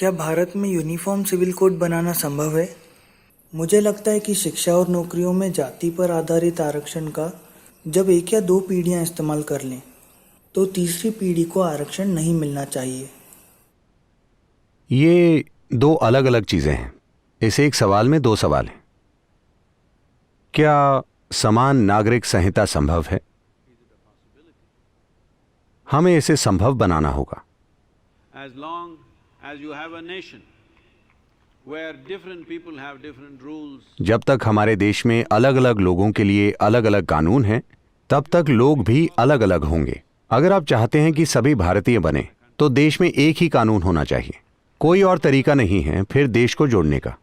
क्या भारत में uniform civil code बनाना संभव है? मुझे लगता है कि शिक्षा और नौकरियों में जाति पर आधारित आरक्षण का जब एक या दो पीढ़ियां इस्तेमाल कर लें, तो तीसरी पीढ़ी को आरक्षण नहीं मिलना चाहिए। ये दो अलग अलग चीजें हैं। इस एक सवाल में दो सवाल हैं। क्या समान नागरिक संहिता संभव है? हमें इसे संभव बनाना होगा। As long as you have a nation where different people have different rules, जब तक हमारे देश में अलग अलग लोगों के लिए अलग अलग कानून हैं, तब तक लोग भी अलग अलग होंगे। अगर आप चाहते हैं कि सभी भारतीय बने, तो देश में एक ही कानून होना चाहिए। कोई और तरीका नहीं है फिर देश को जोड़ने का।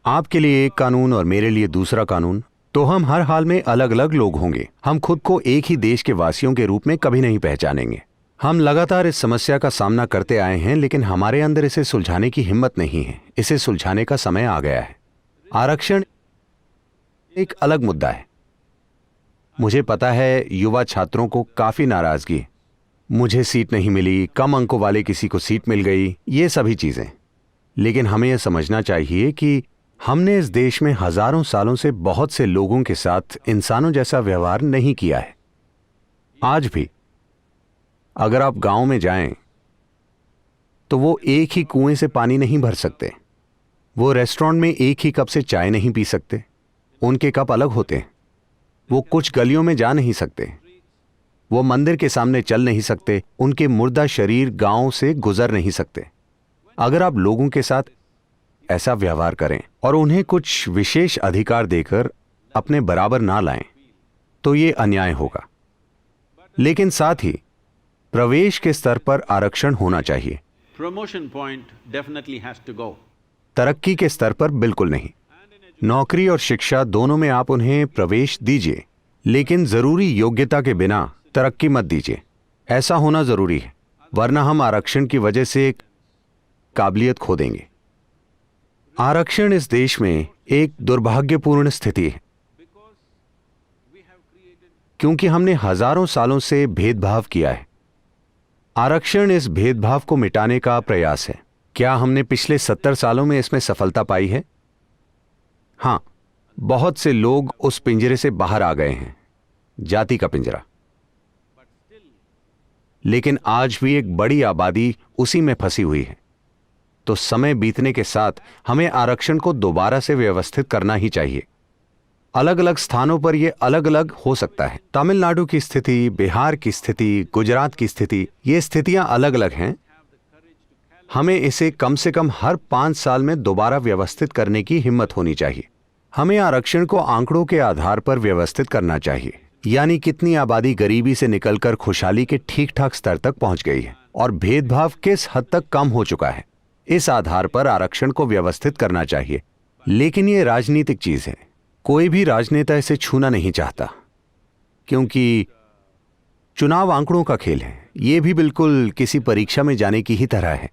आपके लिए एक कानून और मेरे लिए दूसरा कानून, तो हम हर हाल में अलग अलग लोग होंगे। हम खुद को एक ही देश के वासियों के रूप में कभी नहीं पहचानेंगे। हम लगातार इस समस्या का सामना करते आए हैं, लेकिन हमारे अंदर इसे सुलझाने की हिम्मत नहीं है। इसे सुलझाने का समय आ गया है। आरक्षण एक अलग मुद्दा है। मुझे पता है युवा छात्रों को काफी नाराजगी है। मुझे सीट नहीं मिली, कम अंकों वाले किसी को सीट मिल गई, ये सभी चीजें। लेकिन हमें यह समझना चाहिए कि हमने इस देश में हजारों सालों से बहुत से लोगों के साथ इंसानों जैसा व्यवहार नहीं किया है। आज भी अगर आप गांव में जाएं, तो वो एक ही कुएं से पानी नहीं भर सकते। वो रेस्टोरेंट में एक ही कप से चाय नहीं पी सकते। उनके कप अलग होते हैं। वो कुछ गलियों में जा नहीं सकते। वो मंदिर के सामने चल नहीं सकते। उनके मुर्दा शरीर गांव से गुजर नहीं सकते। अगर आप लोगों के साथ ऐसा व्यवहार करें और उन्हें कुछ विशेष अधिकार देकर अपने बराबर ना लाएं, तो ये अन्याय होगा। लेकिन साथ ही प्रवेश के स्तर पर आरक्षण होना चाहिए। promotion point definitely has to go. तरक्की के स्तर पर बिल्कुल नहीं। नौकरी और शिक्षा दोनों में आप उन्हें प्रवेश दीजिए, लेकिन जरूरी योग्यता के बिना तरक्की मत दीजिए। ऐसा होना जरूरी है, वरना हम आरक्षण की वजह से काबिलियत खो देंगे। आरक्षण इस देश में एक दुर्भाग्यपूर्ण स्थिति है, क्योंकि हमने हजारों सालों से भेदभाव किया है। आरक्षण इस भेदभाव को मिटाने का प्रयास है। क्या हमने पिछले 70 सालों में इसमें सफलता पाई है? हां, बहुत से लोग उस पिंजरे से बाहर आ गए हैं, जाति का पिंजरा। लेकिन आज भी एक बड़ी आबादी उसी में फंसी हुई है। तो समय बीतने के साथ हमें आरक्षण को दोबारा से व्यवस्थित करना ही चाहिए। अलग अलग स्थानों पर यह अलग अलग हो सकता है। तमिलनाडु की स्थिति, बिहार की स्थिति, गुजरात की स्थिति, ये स्थितियां अलग अलग हैं। हमें इसे कम से कम हर 5 साल में दोबारा व्यवस्थित करने की हिम्मत होनी चाहिए। हमें आरक्षण को आंकड़ों के आधार पर व्यवस्थित करना चाहिए, यानी कितनी आबादी गरीबी से निकलकर खुशहाली के ठीक ठाक स्तर तक पहुंच गई है और भेदभाव किस हद तक कम हो चुका है। इस आधार पर आरक्षण को व्यवस्थित करना चाहिए। लेकिन यह राजनीतिक चीज है। कोई भी राजनेता इसे छूना नहीं चाहता, क्योंकि चुनाव आंकड़ों का खेल है। यह भी बिल्कुल किसी परीक्षा में जाने की ही तरह है।